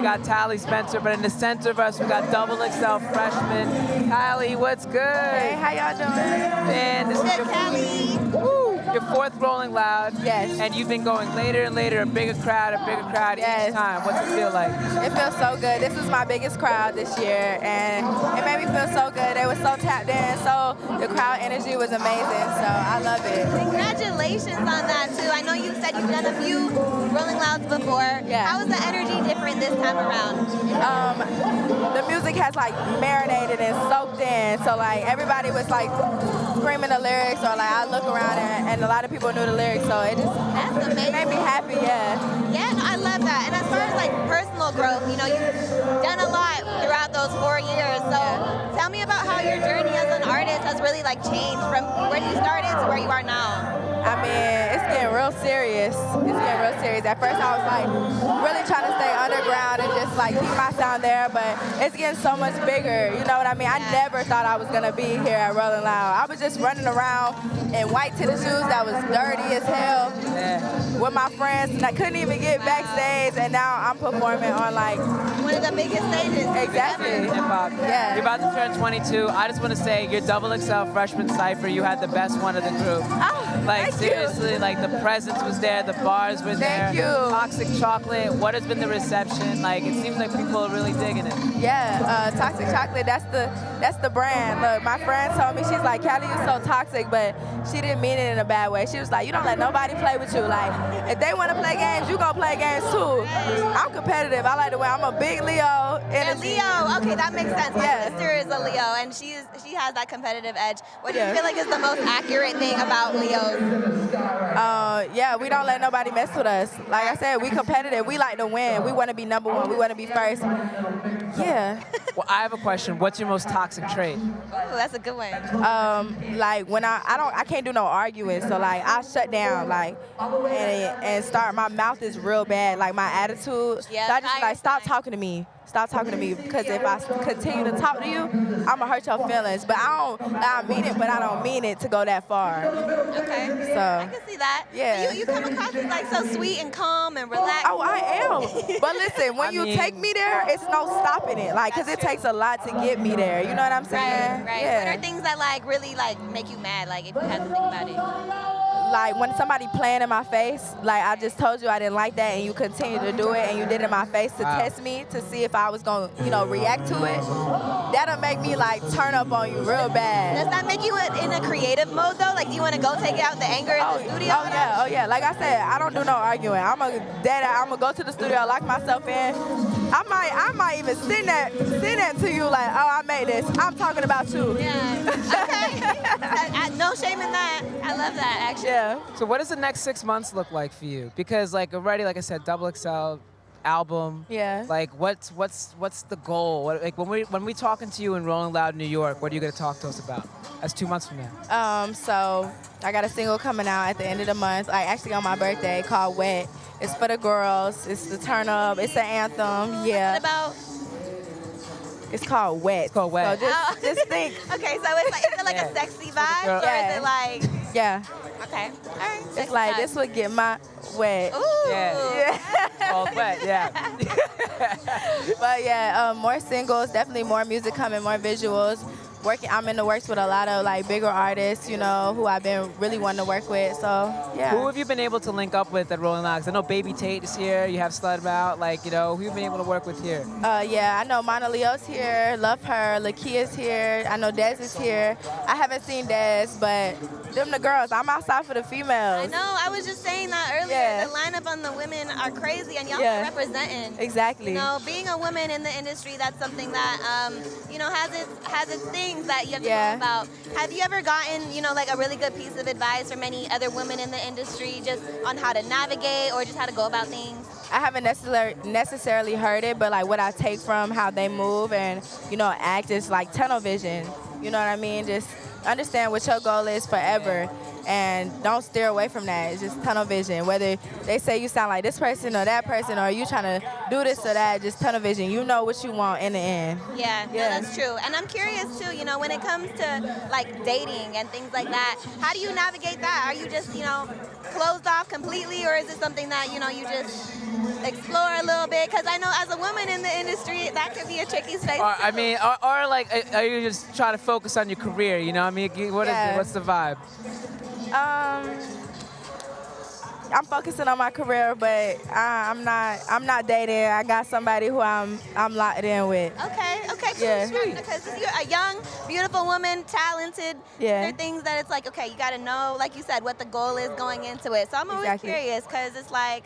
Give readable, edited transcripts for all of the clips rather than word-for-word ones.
got Tally Spencer, but in the center of us, we got double XL freshman. Kaliii, what's good? Hey, how y'all doing? Man, this is your fourth Rolling Loud. Yes. And you've been going later and later, a bigger crowd Yes. each time. What's it feel like? It feels so good. This is my biggest crowd this year, and it made me feel so good. They were so tapped in, so the crowd energy was amazing, so I love it. Congratulations on that, too. I know you said you've done a few Rolling Louds before. Yeah. How is the energy different this time around? The music has like marinated and soaked in, so like everybody was like screaming the lyrics, or like I look around and a lot of people knew the lyrics, so it just That's amazing. made me happy, yeah. Yeah, no, I love that. And as far as like personal growth, you know, you've done a lot throughout those 4 years. So tell me about how your journey as an artist has really like changed from where you started to where you are now. I mean, it's getting real serious. It's getting real serious. At first I was like really trying to stay underground and just like keep my sound there, but it's getting so much bigger. You know what I mean? I never thought I was gonna be here at Rolling Loud. I was just running around in white tennis shoes that was dirty as hell with my friends, and I couldn't even get backstage, and now I'm performing on like one of the biggest stages. Exactly. Hip-hop. Yeah. You're about to turn 22. I just want to say, your double XL freshman cypher, you had the best one of the group. Oh, like, thank seriously, like, the presence was there, the bars were there. Thank you. Toxic Chocolate, what has been the reception? Like, it seems like people are really digging it. Yeah, Toxic Chocolate, that's the brand. Look, my friend told me, she's like, Kaliii, you're so toxic, but she didn't mean it in a bad way. She was like, you don't let nobody play with you. Like, if they want to play games, you go play games too. I'm competitive. I like the way I'm a big Leo energy. Leo, okay, that makes sense. My Yeah. sister is a Leo, and she has that competitive edge. What do you feel like is the most accurate thing about Leos? Yeah, we don't let nobody mess with us. Like I said, we competitive. We like to win. We want to be number one. We want to be first. Yeah. Well, I have a question. What's your most toxic trait? Oh, that's a good one. Like when I can't do no arguing, so like I shut down, like and start. My mouth is real bad, like my attitude. Yeah, so I just like stop talking to me. Stop talking to me, because if I continue to talk to you, I'm gonna hurt your feelings. But I mean it, but I don't mean it to go that far. Okay. So I can see that. Yeah. You come across as like so sweet and calm and relaxed. Oh, I am. But listen, when you take me there, it's no stopping it. Like, cause it takes a lot to get me there. You know what I'm saying? Right. Yeah. What are things that like really like make you mad? Like if you had to think about it. Like when somebody playing in my face, like I just told you I didn't like that, and you continue to do it, and you did it in my face to test me, to see if I was gonna, react to it. That'll make me like turn up on you real bad. Does that make you in a creative mode though? Like do you want to go take out the anger in the studio? Oh yeah. Like I said, I don't do no arguing. I'm gonna go to the studio, lock myself in. I might even send that to you like, oh, I made this. I'm talking about you. Yeah. Okay. No shame in that. I love that actually. Yeah. So what does the next 6 months look like for you? Because like already, like I said, double XL album. Yeah. Like what's the goal? Like when we talking to you in Rolling Loud, New York, what are you gonna talk to us about? That's 2 months from now. So I got a single coming out at the end of the month, like actually on my birthday, called Wet. It's for the girls. It's the turn up. It's the anthem. Yeah. What about? It's called Wet. It's called Wet. So just think. Okay, so is it like a sexy vibe, or is it like? Yeah. Okay. All right. It's sexy like vibe. this would get my wet. Ooh. Yeah. Called Wet. Yeah. But yeah, more singles, definitely more music coming, more visuals. I'm in the works with a lot of like bigger artists, who I've been really wanting to work with. So yeah. Who have you been able to link up with at Rolling Loud? 'Cause I know Baby Tate is here. You have Sludbout. Like, who have you been able to work with here? Yeah, I know Mana Leo's here. Love her. Lakia's here. I know Dez is here. I haven't seen Dez, but them the girls. I'm outside for the females. I know. I was just saying that earlier. Yeah. The lineup on the women are crazy, and y'all Yeah. are representing. Exactly. Being a woman in the industry, that's something that has its things that you have to Yeah. know about. Have you ever gotten like a really good piece of advice from any other women in the industry, just on how to navigate or just how to go about things? I haven't necessarily heard it, but like what I take from how they move and act is like tunnel vision. You know what I mean? Just understand what your goal is forever. and don't steer away from that. It's just tunnel vision. Whether they say you sound like this person or that person, or you trying to do this or that, just tunnel vision. You know what you want in the end. Yeah, no, that's true. And I'm curious too, you know, when it comes to like dating and things like that, how do you navigate that? Are you just, you know, closed off completely, or is it something that, you know, you just explore a little bit? Because I know as a woman in the industry, that could be a tricky space. I mean, or like, are you just trying to focus on your career? You know, I mean, what is it? What's the vibe? I'm focusing on my career, but I'm not dating. I got somebody who I'm locked in with. Okay, cool, Yeah. sweet. Because you're a young, beautiful woman, talented. Yeah. There are things that it's like, okay, you got to know, like you said, what the goal is going into it. So I'm always curious, because it's like,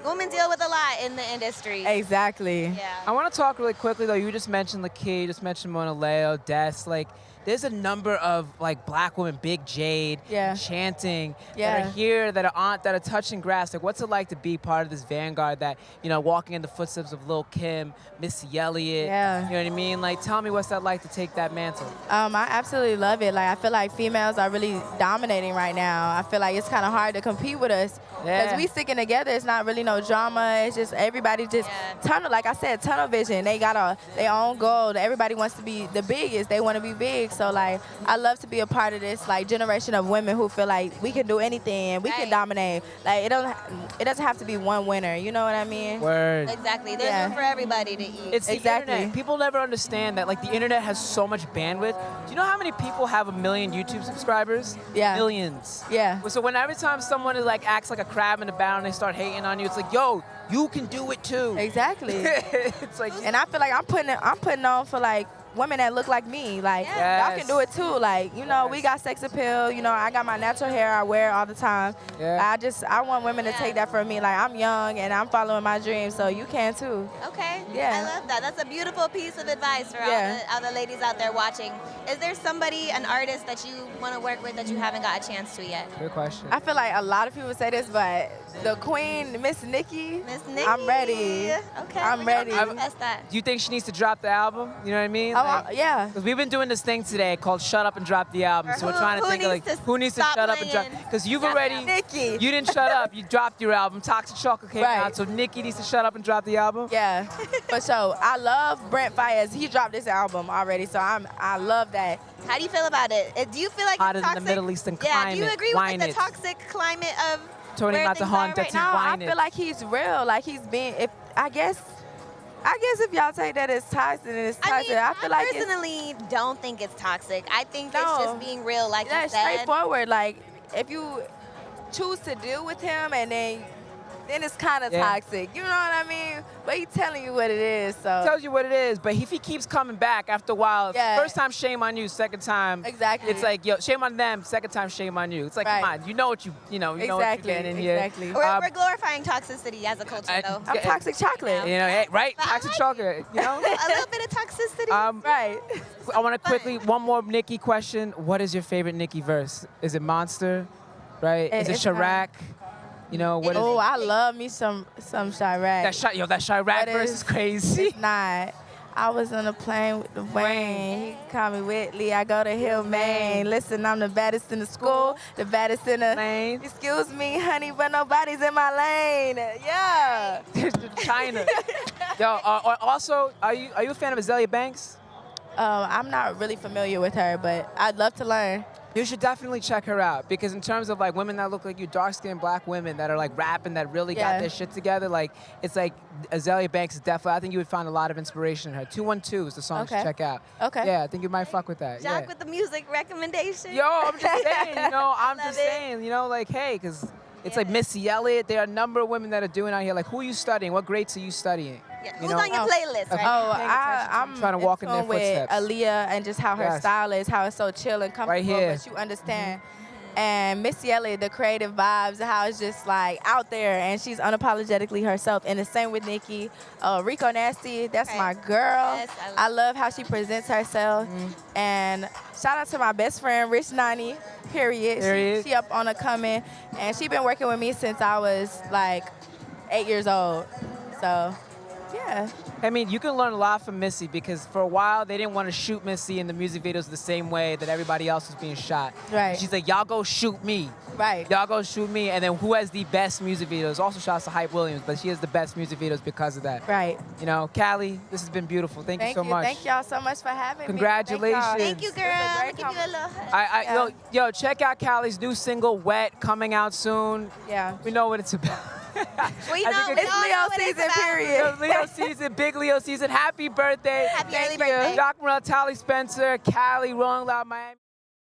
women deal with a lot in the industry. Exactly. Yeah. I want to talk really quickly though. You just mentioned Kaliii, you just mentioned Mona Leo, Des. Like, there's a number of like black women, Big Jade, Chanting, that are here, that are touching grass. Like, what's it like to be part of this vanguard that, you know, walking in the footsteps of Lil' Kim, Missy Elliott? Yeah. You know what I mean? Like, tell me what's that like to take that mantle? I absolutely love it. Like, I feel like females are really dominating right now. I feel like it's kind of hard to compete with us because we sticking together. It's not really no drama. It's just everybody just tunnel. Like I said, tunnel vision. They got their own goal. Everybody wants to be the biggest. They want to be big. So like, I love to be a part of this like generation of women who feel like we can do anything. We can dominate. Like, it doesn't have to be one winner. You know what I mean? Word. Exactly. There's room for everybody to eat. It's the internet. People never understand that like the internet has so much bandwidth. Do you know how many people have 1 million YouTube subscribers? Yeah. Millions. Yeah. So when every time someone is like acts like a crab in the barrel and they start hating on you, it's like, yo, you can do it too. Exactly. It's like, and I feel like I'm putting on for like women that look like me. Like, y'all can do it too. Like, you know, we got sex appeal. You know, I got my natural hair. I wear it all the time. Yeah. I want women to take that from me. Like, I'm young and I'm following my dreams, so you can too. Okay. Yeah. I love that. That's a beautiful piece of advice for all the ladies out there watching. Is there somebody, an artist that you want to work with that you haven't got a chance to yet? good question. I feel like a lot of people say this, but the queen, Miss Nikki, I'm ready. Okay. I'm ready. That's that. Do you think she needs to drop the album? You know what I mean? Yeah. Because we've been doing this thing today called Shut Up and Drop the Album. So we're trying to think of like, who needs to shut up and drop? Because you've already, Nikki. you didn't shut up. You dropped your album. Toxic Chocolate came out. So Nikki needs to shut up and drop the album. Yeah, for sure. I love Brent Fayez. He dropped this album already, so I love that. How do you feel about it? Do you feel like Hotter it's toxic? than the Middle Eastern climate. Yeah, do you agree with like, the toxic climate of Tony where things are right now? I feel like he's real. Like, he's being, I guess if y'all take that as toxic, then it's toxic. I feel like personally don't think it's toxic. I think it's just being real, like you said. Straightforward. Like, if you choose to deal with him and then it's kind of toxic. You know what I mean? But he's telling you what it is, so. He tells you what it is, but if he keeps coming back after a while, first time, shame on you, second time. Exactly. It's like, yo, shame on them, second time, shame on you. It's like, come on, you know what you know what you're getting in here. Exactly. We're glorifying toxicity as a culture, though. I'm toxic chocolate. You know, right? But Toxic chocolate, you know? A little bit of toxicity. Right. I want to quickly, one more Nicki question. What is your favorite Nicki verse? Is it Monster, right? Is it Chirac? You know, what is I love me some Chirac. That Chirac verse is crazy. It's not. I was on a plane with the Wayne. He called me Whitley. I go to Hillman. Listen, I'm the baddest in the school, the baddest in the lane. Excuse me, honey, but nobody's in my lane. Yeah. China. Yo, also, are you a fan of Azalea Banks? I'm not really familiar with her, but I'd love to learn. You should definitely check her out, because in terms of like women that look like you, dark-skinned black women that are like rapping, that really got their shit together, like it's like Azalea Banks is definitely, I think you would find a lot of inspiration in her. 212 is the song to check out. Okay. Yeah, I think you might fuck with that. Jack with the music recommendation. Yo, I'm just saying, you know, saying, you know, like, hey, because it's like Missy Elliott. There are a number of women that are doing out here. Like, who are you studying? What grades are you studying? Yeah. Who's on your playlist right I'm trying to walk in their footsteps. With Aaliyah and just how her style is, how it's so chill and comfortable, right here. but you understand. And Missy Elliott, the creative vibes, how it's just like out there, and she's unapologetically herself. And the same with Nicki. Rico Nasty, that's my girl. Yes, I love how she presents herself. And shout out to my best friend, Rich Nani, period. She up on a coming, and she been working with me since I was like 8 years old. So Yeah. I mean, you can learn a lot from Missy because for a while they didn't want to shoot Missy in the music videos the same way that everybody else was being shot. Right. She's like, y'all go shoot me. Right. Y'all go shoot me. And then who has the best music videos? Also shouts to Hype Williams, but she has the best music videos because of that. Right. You know, Kaliii, this has been beautiful. Thank you so much. Thank y'all so much for having Congratulations. me. Thank you, girl. I'll give you a little Yo, check out Kalii's new single, Wet, coming out soon. Yeah. We know what it's about. We know, it's Leo season, period. Leo season, big Leo season. Happy birthday. Happy early birthday. Jacques Morel, Tally Spencer, Kaliii, Rolling Loud, Miami.